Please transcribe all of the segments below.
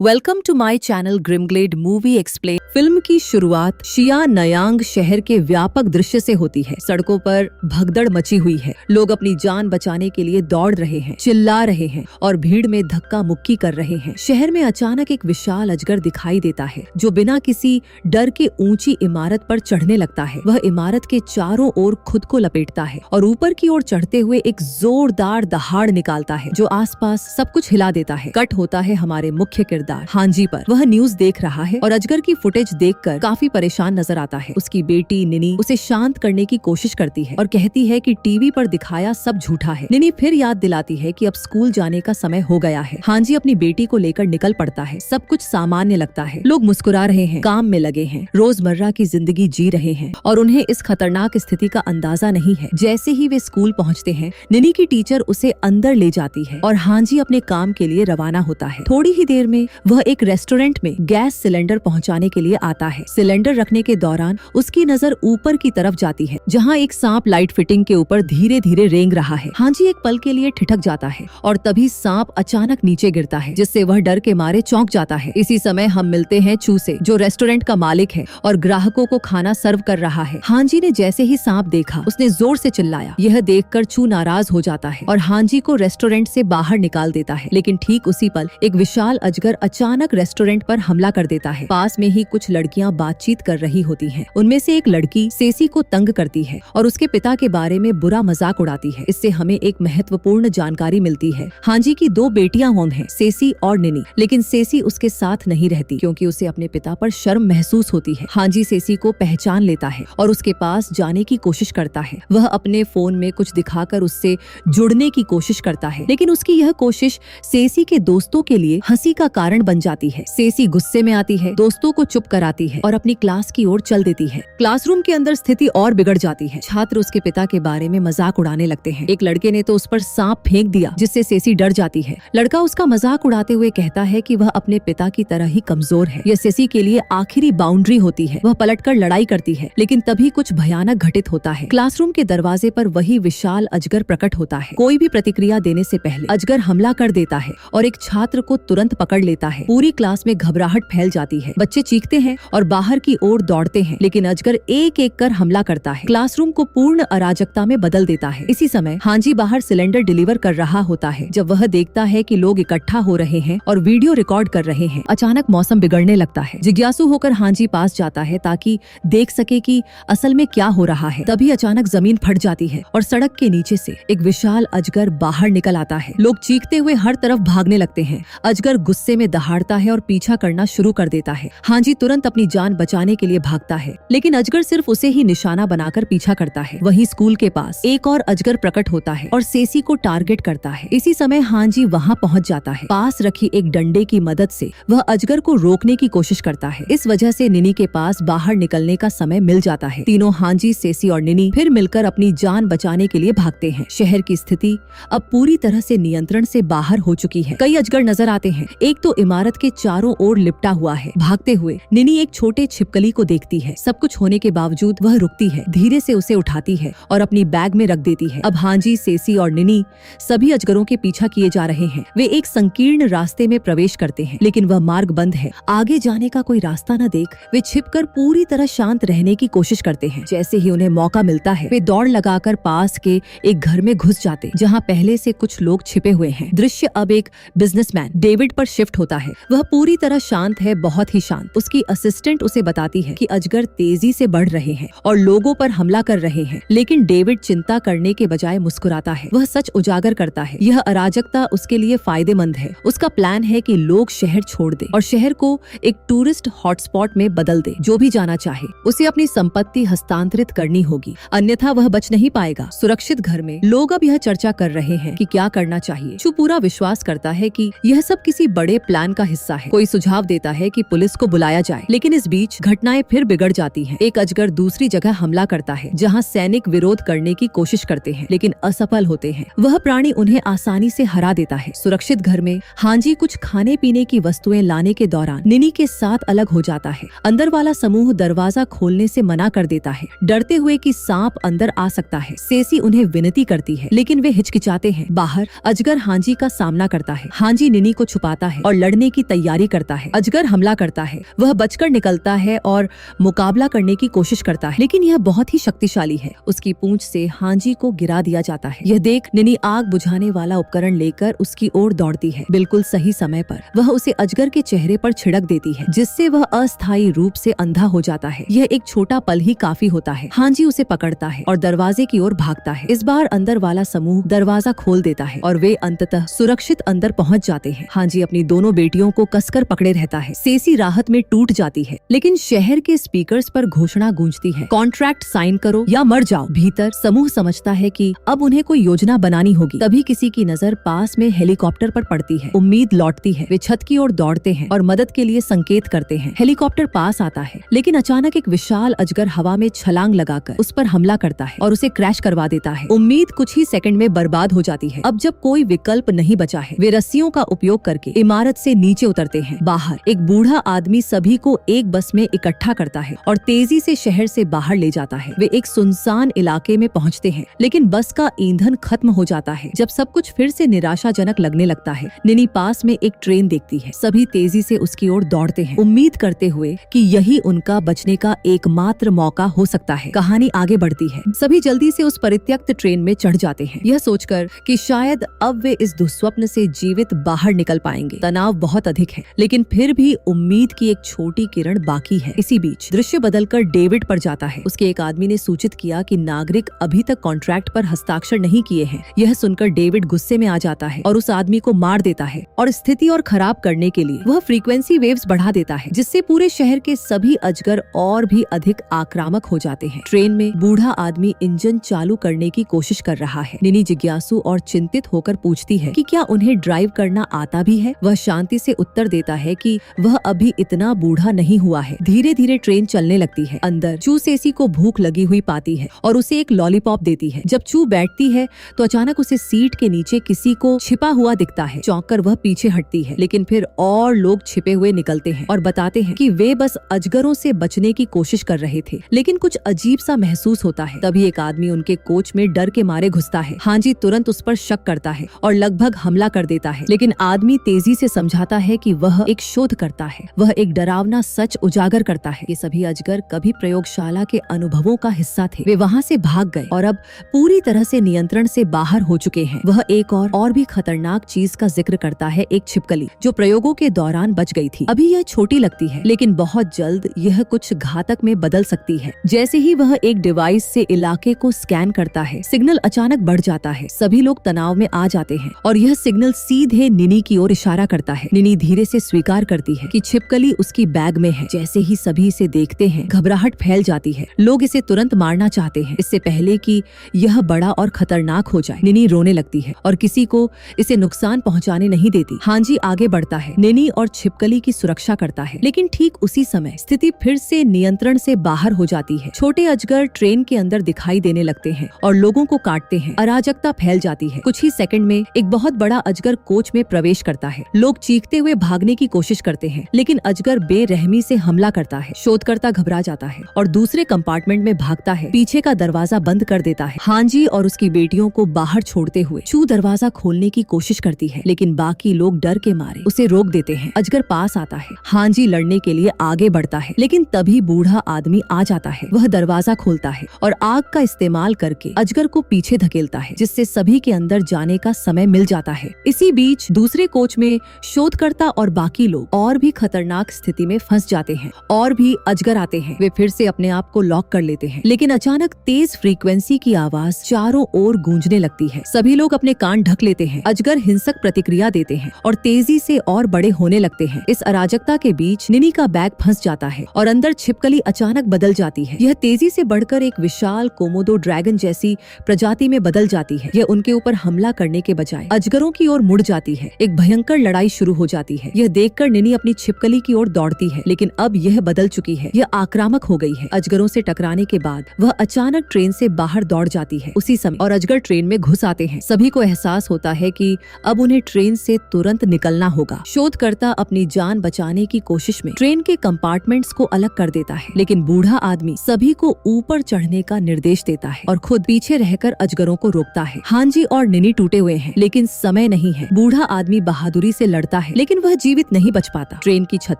Welcome to my channel Grimglade movie explain. Film की शुरुआत शिया नयांग शहर के व्यापक दृश्य से होती है। सड़कों पर भगदड़ मची हुई है। लोग अपनी जान बचाने के लिए दौड़ रहे हैं, चिल्ला रहे हैं और भीड़ में धक्का मुक्की कर रहे हैं। शहर में अचानक एक विशाल अजगर दिखाई देता है जो बिना किसी डर के ऊंची इमारत पर चढ़ने लगता है। वह इमारत के चारों ओर खुद को लपेटता है और ऊपर की ओर चढ़ते हुए एक जोरदार दहाड़ निकालता है जो आसपास सब कुछ हिला देता है। कट होता है हमारे मुख्य किरदार हांजी पर। वह न्यूज देख रहा है और अजगर की फुटेज देखकर काफी परेशान नजर आता है। उसकी बेटी निनी उसे शांत करने की कोशिश करती है और कहती है कि टीवी पर दिखाया सब झूठा है। निनी फिर याद दिलाती है कि अब स्कूल जाने का समय हो गया है। हांजी अपनी बेटी को लेकर निकल पड़ता है। सब कुछ सामान्य लगता है। लोग मुस्कुरा रहे हैं, काम में लगे हैं, रोजमर्रा की जिंदगी जी रहे हैं और उन्हें इस खतरनाक स्थिति का अंदाजा नहीं है। जैसे ही वे स्कूल पहुँचते हैं, निनी की टीचर उसे अंदर ले जाती है और हांजी अपने काम के लिए रवाना होता है। थोड़ी ही देर में वह एक रेस्टोरेंट में गैस सिलेंडर पहुंचाने के लिए आता है। सिलेंडर रखने के दौरान उसकी नजर ऊपर की तरफ जाती है जहां एक सांप लाइट फिटिंग के ऊपर धीरे धीरे रेंग रहा है। हांजी एक पल के लिए ठिठक जाता है और तभी सांप अचानक नीचे गिरता है जिससे वह डर के मारे चौंक जाता है। इसी समय हम मिलते हैं चू से जो रेस्टोरेंट का मालिक है और ग्राहकों को खाना सर्व कर रहा है। हांजी ने जैसे ही सांप देखा उसने जोर से चिल्लाया। यह देखकर चू नाराज हो जाता है और हांजी को रेस्टोरेंट से बाहर निकाल देता है। लेकिन ठीक उसी पल एक विशाल अजगर अचानक रेस्टोरेंट पर हमला कर देता है। पास में ही कुछ लड़कियां बातचीत कर रही होती हैं। उनमें से एक लड़की सेसी को तंग करती है और उसके पिता के बारे में बुरा मजाक उड़ाती है। इससे हमें एक महत्वपूर्ण जानकारी मिलती है। हांजी की दो बेटियां हैं, सेसी और निनी, लेकिन सेसी उसके साथ नहीं रहती क्योंकि उसे अपने पिता पर शर्म महसूस होती है। हांजी सेसी को पहचान लेता है और उसके पास जाने की कोशिश करता है। वह अपने फोन में कुछ दिखाकर उससे जुड़ने की कोशिश करता है, लेकिन उसकी यह कोशिश सेसी के दोस्तों के लिए हंसी का कारण बन जाती है। सेसी गुस्से में आती है, दोस्तों को चुप कराती है और अपनी क्लास की ओर चल देती है। क्लासरूम के अंदर स्थिति और बिगड़ जाती है। छात्र उसके पिता के बारे में मजाक उड़ाने लगते हैं। एक लड़के ने तो उस पर सांप फेंक दिया जिससे सेसी डर जाती है। लड़का उसका मजाक उड़ाते हुए कहता है कि वह अपने पिता की तरह ही कमजोर है। यह सेसी के लिए आखिरी बाउंड्री होती है। वह पलटकर लड़ाई करती है, लेकिन तभी कुछ भयानक घटित होता है। क्लासरूम के दरवाजे पर वही विशाल अजगर प्रकट होता है। कोई भी प्रतिक्रिया देने से पहले अजगर हमला कर देता है और एक छात्र को तुरंत पकड़ लेता है। पूरी क्लास में घबराहट फैल जाती है। बच्चे चीखते हैं और बाहर की ओर दौड़ते हैं, लेकिन अजगर एक एक कर हमला करता है। क्लासरूम को पूर्ण अराजकता में बदल देता है। इसी समय हांजी बाहर सिलेंडर डिलीवर कर रहा होता है। जब वह देखता है कि लोग इकट्ठा हो रहे हैं और वीडियो रिकॉर्ड कर रहे हैं, अचानक मौसम बिगड़ने लगता है। जिज्ञासु होकर हांजी पास जाता है ताकि देख सके कि असल में क्या हो रहा है। तभी अचानक जमीन फट जाती है और सड़क के नीचे से एक विशाल अजगर बाहर निकल आता है। लोग चीखते हुए हर तरफ भागने लगते हैं। अजगर गुस्से में दहाड़ता है और पीछा करना शुरू कर देता है। हांजी तुरंत अपनी जान बचाने के लिए भागता है, लेकिन अजगर सिर्फ उसे ही निशाना बनाकर पीछा करता है। वहीं स्कूल के पास एक और अजगर प्रकट होता है और सेसी को टारगेट करता है। इसी समय हांजी वहां पहुंच जाता है। पास रखी एक डंडे की मदद से वह अजगर को रोकने की कोशिश करता है। इस वजह से निनी के पास बाहर निकलने का समय मिल जाता है। तीनों हांजी, सेसी और निनी फिर मिलकर अपनी जान बचाने के लिए भागते हैं। शहर की स्थिति अब पूरी तरह से नियंत्रण से बाहर हो चुकी है। कई अजगर नजर आते हैं। एक तो इमारत के चारों ओर लिपटा हुआ है। भागते हुए निनी एक छोटे छिपकली को देखती है। सब कुछ होने के बावजूद वह रुकती है, धीरे से उसे उठाती है और अपनी बैग में रख देती है। अब हांजी, सेसी और निनी सभी अजगरों के पीछा किए जा रहे हैं। वे एक संकीर्ण रास्ते में प्रवेश करते हैं, लेकिन वह मार्ग बंद है। आगे जाने का कोई रास्ता न देख वे छिपकर पूरी तरह शांत रहने की कोशिश करते हैं। जैसे ही उन्हें मौका मिलता है, वे दौड़ लगाकर पास के एक घर में घुस जाते जहाँ पहले से कुछ लोग छिपे हुए हैं। दृश्य अब एक बिजनेसमैन डेविड पर शिफ्ट होता है। वह पूरी तरह शांत है, बहुत ही शांत। उसकी असिस्टेंट उसे बताती है कि अजगर तेजी से बढ़ रहे हैं और लोगों पर हमला कर रहे हैं, लेकिन डेविड चिंता करने के बजाय मुस्कुराता है। वह सच उजागर करता है। यह अराजकता उसके लिए फायदेमंद है। उसका प्लान है कि लोग शहर छोड़ दे और शहर को एक टूरिस्ट हॉटस्पॉट में बदल दे। जो भी जाना चाहे उसे अपनी संपत्ति हस्तांतरित करनी होगी, अन्यथा वह बच नहीं पाएगा। सुरक्षित घर में लोग अब यह चर्चा कर रहे हैं कि क्या करना चाहिए। चू पूरा विश्वास करता है कि यह सब किसी बड़े प्लान का हिस्सा है। कोई सुझाव देता है कि पुलिस को बुलाया जाए। लेकिन इस बीच घटनाएं फिर बिगड़ जाती हैं। एक अजगर दूसरी जगह हमला करता है जहां सैनिक विरोध करने की कोशिश करते हैं लेकिन असफल होते हैं। वह प्राणी उन्हें आसानी से हरा देता है। सुरक्षित घर में हांजी कुछ खाने पीने की वस्तुएं लाने के दौरान निनी के साथ अलग हो जाता है। अंदर वाला समूह दरवाजा खोलने से मना कर देता है, डरते हुए कि सांप अंदर आ सकता है। सेसी उन्हें विनती करती है लेकिन वे हिचकिचाते हैं। बाहर अजगर हांजी का सामना करता है। हांजी निनी को छुपाता है और लड़ने की तैयारी करता है। अजगर हमला करता है। वह बचकर निकलता है और मुकाबला करने की कोशिश करता है लेकिन यह बहुत ही शक्तिशाली है। उसकी पूंछ से हांजी को गिरा दिया जाता है। यह देख निनी आग बुझाने वाला उपकरण लेकर उसकी ओर दौड़ती है। बिल्कुल सही समय पर वह उसे अजगर के चेहरे पर छिड़क देती है जिससे वह अस्थायी रूप से अंधा हो जाता है। यह एक छोटा पल ही काफी होता है। हांजी उसे पकड़ता है और दरवाजे की ओर भागता है। इस बार अंदर वाला समूह दरवाजा खोल देता है और वे अंततः सुरक्षित अंदर पहुंच जाते हैं। हांजी अपनी दोनों बेटियों को कसकर पकड़े रहता है। सेसी राहत में टूट जाती है लेकिन शहर के स्पीकर्स पर घोषणा गूंजती है, कॉन्ट्रैक्ट साइन करो या मर जाओ। भीतर समूह समझता है कि अब उन्हें कोई योजना बनानी होगी। तभी किसी की नजर पास में हेलीकॉप्टर पर पड़ती है। उम्मीद लौटती है। वे छत की ओर दौड़ते हैं और मदद के लिए संकेत करते हैं। हेलीकॉप्टर पास आता है लेकिन अचानक एक विशाल अजगर हवा में छलांग लगाकर उस पर हमला करता है और उसे क्रैश करवा देता है। उम्मीद कुछ ही सेकंड में बर्बाद हो जाती है। अब जब कोई विकल्प नहीं बचा है, वे रस्सियों का उपयोग करके इमारत से नीचे उतरते हैं। बाहर एक बूढ़ा आदमी सभी को एक बस में इकट्ठा करता है और तेजी से शहर से बाहर ले जाता है। वे एक सुनसान इलाके में पहुंचते हैं लेकिन बस का ईंधन खत्म हो जाता है। जब सब कुछ फिर से निराशाजनक लगने लगता है, निनी पास में एक ट्रेन देखती है। सभी तेजी से उसकी ओर दौड़ते हैं, उम्मीद करते हुए कि यही उनका बचने का एकमात्र मौका हो सकता है। कहानी आगे बढ़ती है। सभी जल्दी से उस परित्यक्त ट्रेन में चढ़ जाते हैं, यह सोचकर कि शायद अब वे इस दुस्वप्न से जीवित बाहर निकल पाएंगे। तनाव बहुत अधिक है लेकिन फिर भी उम्मीद की एक छोटी किरण बाकी है। इसी बीच दृश्य बदलकर डेविड पर जाता है। उसके एक आदमी ने सूचित किया कि नागरिक अभी तक कॉन्ट्रैक्ट पर हस्ताक्षर नहीं किए हैं। यह सुनकर डेविड गुस्से में आ जाता है और उस आदमी को मार देता है और स्थिति और खराब करने के लिए वह फ्रीक्वेंसी वेव्स बढ़ा देता है जिससे पूरे शहर के सभी अजगर और भी अधिक आक्रामक हो जाते हैं। ट्रेन में बूढ़ा आदमी इंजन चालू करने की कोशिश कर रहा है। निनी जिज्ञासु और चिंतित होकर पूछती है कि क्या उन्हें ड्राइव करना आता भी है। वह शांति से उत्तर देता है कि वह अभी इतना बूढ़ा नहीं हुआ है। धीरे धीरे ट्रेन चलने लगती है। अंदर चू सेसी को भूख लगी हुई पाती है और उसे एक लॉलीपॉप देती है। जब चू बैठती है तो अचानक उसे सीट के नीचे किसी को छिपा हुआ दिखता है। चौंककर वह पीछे हटती है लेकिन फिर और लोग छिपे हुए निकलते हैं और बताते हैं कि वे बस अजगरों से बचने की कोशिश कर रहे थे लेकिन कुछ अजीब सा महसूस होता है। तभी एक आदमी उनके कोच में डर के मारे घुसता है। हांजी तुरंत उस पर शक करता है और लगभग हमला कर देता है लेकिन आदमी तेजी से समझाता है कि वह एक शोध करता है। वह एक डरावना सच उजागर करता है। ये सभी अजगर कभी प्रयोगशाला के अनुभवों का हिस्सा थे। वे वहाँ से भाग गए और अब पूरी तरह से नियंत्रण से बाहर हो चुके हैं। वह एक और भी खतरनाक चीज का जिक्र करता है, एक छिपकली जो प्रयोगों के दौरान बच गई थी। अभी यह छोटी लगती है लेकिन बहुत जल्द यह कुछ घातक में बदल सकती है। जैसे ही वह एक डिवाइस से इलाके को स्कैन करता है, सिग्नल अचानक बढ़ जाता है। सभी लोग तनाव में आ जाते हैं और यह सिग्नल सीधे निनी की ओर इशारा करता है। निनी धीरे से स्वीकार करती है कि छिपकली उसकी बैग में है। जैसे ही सभी इसे देखते हैं, घबराहट फैल जाती है। लोग इसे तुरंत मारना चाहते हैं इससे पहले कि यह बड़ा और खतरनाक हो जाए। निनी रोने लगती है और किसी को इसे नुकसान पहुंचाने नहीं देती। हांजी आगे बढ़ता है, निनी और छिपकली की सुरक्षा करता है लेकिन ठीक उसी समय स्थिति फिर से नियंत्रण से बाहर हो जाती है। छोटे अजगर ट्रेन के अंदर दिखाई देने लगते हैं और लोगों को काटते हैं। अराजकता फैल जाती है। कुछ ही सेकंड में एक बहुत बड़ा अजगर कोच में प्रवेश करता है। लोग चीखते हुए भागने की कोशिश करते हैं लेकिन अजगर बेरहमी से हमला करता है। शोधकर्ता घबरा जाता है और दूसरे कंपार्टमेंट में भागता है। पीछे का दरवाजा बंद कर देता है। हांजी और उसकी बेटियों को बाहर छोड़ते हुए चू दरवाजा खोलने की कोशिश करती है लेकिन बाकी लोग डर के मारे उसे रोक देते हैं। अजगर पास आता है। हांजी लड़ने के लिए आगे बढ़ता है लेकिन तभी बूढ़ा आदमी आ जाता है। वह दरवाजा खोलता है और आग का इस्तेमाल करके अजगर को पीछे धकेलता है जिससे सभी के अंदर जाने का समय मिल जाता है। इसी बीच दूसरे कोच में शोधकर्ता और बाकी लोग और भी खतरनाक स्थिति में फंस जाते हैं। और भी अजगर आते हैं। वे फिर से अपने आप को लॉक कर लेते हैं लेकिन अचानक तेज फ्रीक्वेंसी की आवाज चारों ओर गूंजने लगती है। सभी लोग अपने कान ढक लेते हैं। अजगर हिंसक प्रतिक्रिया देते हैं और तेजी से और बड़े होने लगते हैं। इस अराजकता के बीच निनी का बैग फंस जाता है और अंदर छिपकली अचानक बदल जाती है। यह तेजी से बढ़कर एक विशाल कोमोडो ड्रैगन जैसी प्रजाति में बदल जाती है। यह उनके ऊपर हमला करने के बजाय अजगरों की ओर मुड़ जाती है। एक भयंकर लड़ाई शुरू हो जाती है। यह देखकर निनी अपनी छिपकली की ओर दौड़ती डरती है, लेकिन अब यह बदल चुकी है, यह आक्रामक हो गई है। अजगरों से टकराने के बाद वह अचानक ट्रेन से बाहर दौड़ जाती है उसी समय, और अजगर ट्रेन में घुस आते हैं। सभी को एहसास होता है कि अब उन्हें ट्रेन से तुरंत निकलना होगा। शोधकर्ता अपनी जान बचाने की कोशिश में ट्रेन के कंपार्टमेंट्स को अलग कर देता है, लेकिन बूढ़ा आदमी सभी को ऊपर चढ़ने का निर्देश देता है और खुद पीछे रहकर अजगरों को रोकता है। हांजी और निनी टूटे हुए हैं, लेकिन समय नहीं है। बूढ़ा आदमी बहादुरी से लड़ता है, लेकिन वह जीवित नहीं बच पाता। ट्रेन की छत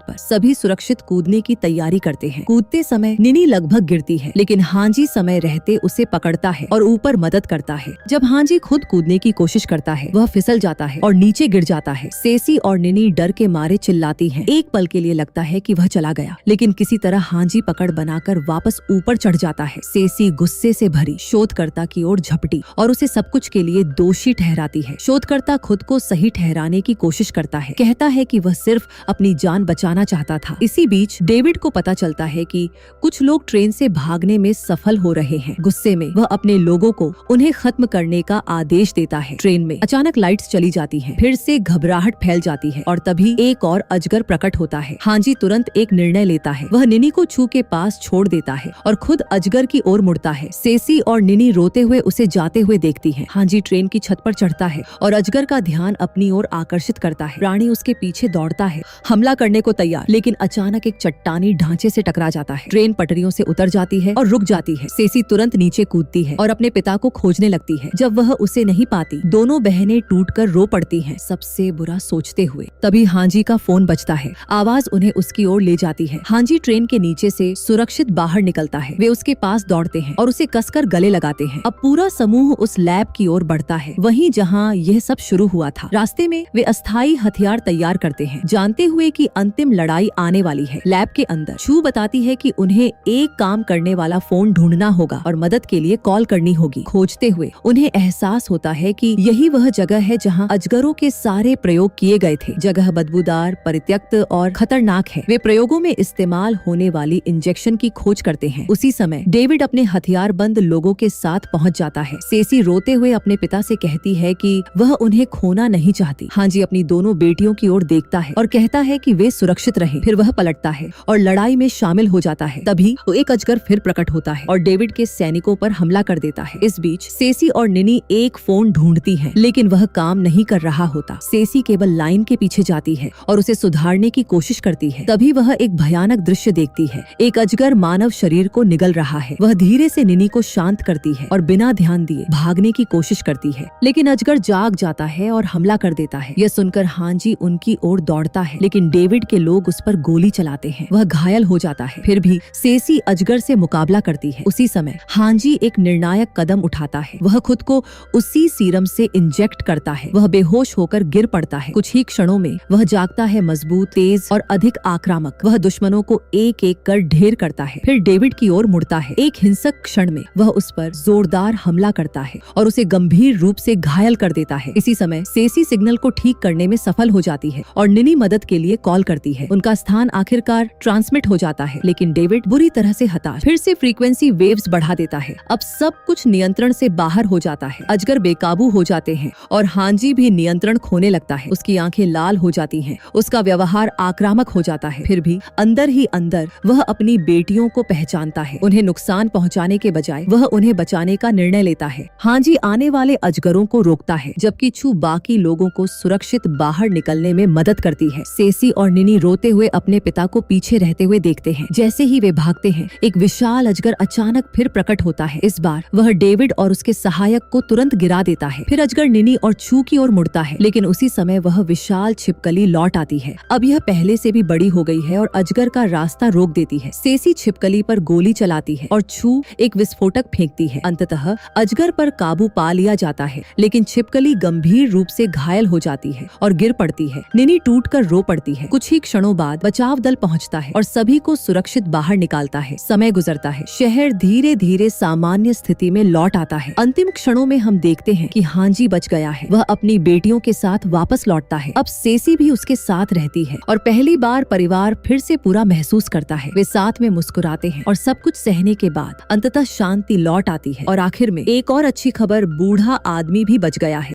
पर सभी सुरक्षित कूदने की तैयारी करते हैं। कूदते समय निनी लगभग गिरती है, लेकिन हांजी समय रहते उसे पकड़ता है और ऊपर मदद करता है। जब हांजी खुद कूदने की कोशिश करता है, वह फिसल जाता है और नीचे गिर जाता है। सेसी और निनी डर के मारे चिल्लाती हैं। एक पल के लिए लगता है कि वह चला गया, लेकिन किसी तरह हांजी पकड़ बनाकर वापस ऊपर चढ़ जाता है। सेसी गुस्से से भरी शोधकर्ता की ओर झपटी और उसे सब कुछ के लिए दोषी ठहराती है। शोधकर्ता खुद को सही ठहराने की कोशिश करता है, कहता है कि वह सिर्फ अपनी जान बचाना चाहता था। इसी बीच डेविड को पता चलता है कि कुछ लोग ट्रेन से भागने में सफल हो रहे हैं। गुस्से में वह अपने लोगों को उन्हें खत्म करने का आदेश देता है। ट्रेन में अचानक लाइट्स चली जाती हैं, फिर से घबराहट फैल जाती है और तभी एक और अजगर प्रकट होता है। हांजी तुरंत एक निर्णय लेता है। वह निनी को छू के पास छोड़ देता है और खुद अजगर की ओर मुड़ता है। सेसी और निनी रोते हुए उसे जाते हुए देखती हैं। हांजी ट्रेन की छत पर चढ़ता है और अजगर का ध्यान अपनी ओर आकर्षित करता है। प्राणी उसके पीछे दौड़ता है, हमला करने को तैयार, लेकिन अचानक एक चट्टानी ढांचे से टकरा जाता है। ट्रेन पटरियों से उतर जाती है और रुक जाती है। सेसी तुरंत नीचे कूदती है और अपने पिता को खोजने लगती है। जब वह उसे नहीं पाती, दोनों बहनें टूटकर रो पड़ती हैं, सबसे बुरा सोचते हुए। तभी हांजी का फोन बजता है। आवाज उन्हें उसकी ओर ले जाती है। हांजी ट्रेन के नीचे से सुरक्षित बाहर निकलता है। वे उसके पास दौड़ते हैं और उसे कसकर गले लगाते हैं। अब पूरा समूह उस लैब की ओर बढ़ता है, वहीं जहां यह सब शुरू हुआ था। रास्ते में वे अस्थायी हथियार तैयार करते हैं, जानते हुए कि अंतिम लड़ाई आने वाली है। लैब के अंदर छू बताती है कि उन्हें एक काम करने वाला फोन ढूंढना होगा और मदद के लिए कॉल करनी होगी। खोजते हुए उन्हें एहसास होता है कि यही वह जगह है जहां अजगरों के सारे प्रयोग किए गए थे। जगह बदबूदार, परित्यक्त और खतरनाक है। वे प्रयोगों में इस्तेमाल होने वाली इंजेक्शन की खोज करते हैं। उसी समय डेविड अपने हथियारबंद लोगों के साथ पहुंच जाता है। सेसी रोते हुए अपने पिता से कहती है कि वह उन्हें खोना नहीं चाहती। हांजी अपनी दोनों बेटियों की ओर देखता है और कहता है कि वे सुरक्षित रहें। फिर वह पलटता है और लड़ाई में शामिल हो जाता है। तभी एक अजगर फिर प्रकट होता है और डेविड के सैनिकों पर हमला कर देता है। इस बीच सेसी और निनी एक फोन ढूंढती हैं, लेकिन वह काम नहीं कर रहा होता। सेसी केवल लाइन के पीछे जाती है और उसे सुधारने की कोशिश करती है। तभी वह एक भयानक दृश्य देखती है। एक अजगर मानव शरीर को निगल रहा है। वह धीरे से निनी को शांत करती है और बिना ध्यान दिए भागने की कोशिश करती है, लेकिन अजगर जाग जाता है और हमला कर देता है। यह सुनकर हांजी उनकी ओर दौड़ता है, लेकिन डेविड के लोग उस पर गोली चलाते हैं। वह घायल हो जाता है। फिर भी सेसी अजगर से मुकाबला करती है। उसी समय हांजी एक निर्णायक कदम उठाता है। वह खुद को उसी सीरम से इंजेक्ट करता है। वह बेहोश होकर गिर पड़ता है। कुछ ही क्षणों में वह जागता है, मजबूत, तेज और अधिक आक्रामक। वह दुश्मनों को एक एक कर ढेर करता है, फिर डेविड की ओर मुड़ता है। एक हिंसक क्षण में वह उस पर जोरदार हमला करता है और उसे गंभीर रूप से घायल कर देता है। इसी समय सेसी सिग्नल को ठीक करने में सफल हो जाती है और निनी मदद के लिए कॉल करती है। उनका स्थान आखिरकार ट्रांसमिट हो जाता है, लेकिन डेविड बुरी तरह से हताश फिर से फ्रीक्वेंसी वेव्स बढ़ा देता है। अब सब कुछ नियंत्रण से बाहर हो जाता है। अजगर बेकाबू हो जाते हैं और हांजी भी नियंत्रण खोने लगता है। उसकी आंखें लाल हो जाती हैं, उसका व्यवहार आक्रामक हो जाता है। फिर भी अंदर ही अंदर वह अपनी बेटियों को पहचानता है। उन्हें नुकसान पहुंचाने के बजाय वह उन्हें बचाने का निर्णय लेता है। हांजी आने वाले अजगरों को रोकता है, जबकि छू बाकी लोगों को सुरक्षित बाहर निकलने में मदद करती है। सेसी और निनी रोते हुए अपने पिता को पीछे रहते हुए देखते हैं। जैसे ही वे भागते हैं, एक विशाल अजगर अचानक फिर प्रकट होता है। इस बार वह डेविड और उसके सहायक को तुरंत गिरा देता है। फिर अजगर निनी और छू की ओर मुड़ता है, लेकिन उसी समय वह विशाल छिपकली लौट आती है। अब यह पहले से भी बड़ी हो गई है और अजगर का रास्ता रोक देती है। सेसी छिपकली पर गोली चलाती है और छू एक विस्फोटक फेंकती है। अंततः अजगर पर काबू पा लिया जाता है, लेकिन छिपकली गंभीर रूप से घायल हो जाती है और गिर पड़ती है। निनी टूटकर रो पड़ती है। कुछ ही क्षणों बाद बचाव दल पहुंचता है और सभी को सुरक्षित बाहर निकालता है। समय गुजरता है। शहर धीरे धीरे सामान्य स्थिति में लौट आता है। अंतिम क्षणों में हम देखते हैं कि हांजी बच गया है। वह अपनी बेटियों के साथ वापस लौटता है। अब सेसी भी उसके साथ रहती है और पहली बार परिवार फिर से पूरा महसूस करता है। वे साथ में मुस्कुराते हैं और सब कुछ सहने के बाद अंततः शांति लौट आती है। और आखिर में एक और अच्छी खबर, बूढ़ा आदमी भी बच गया है।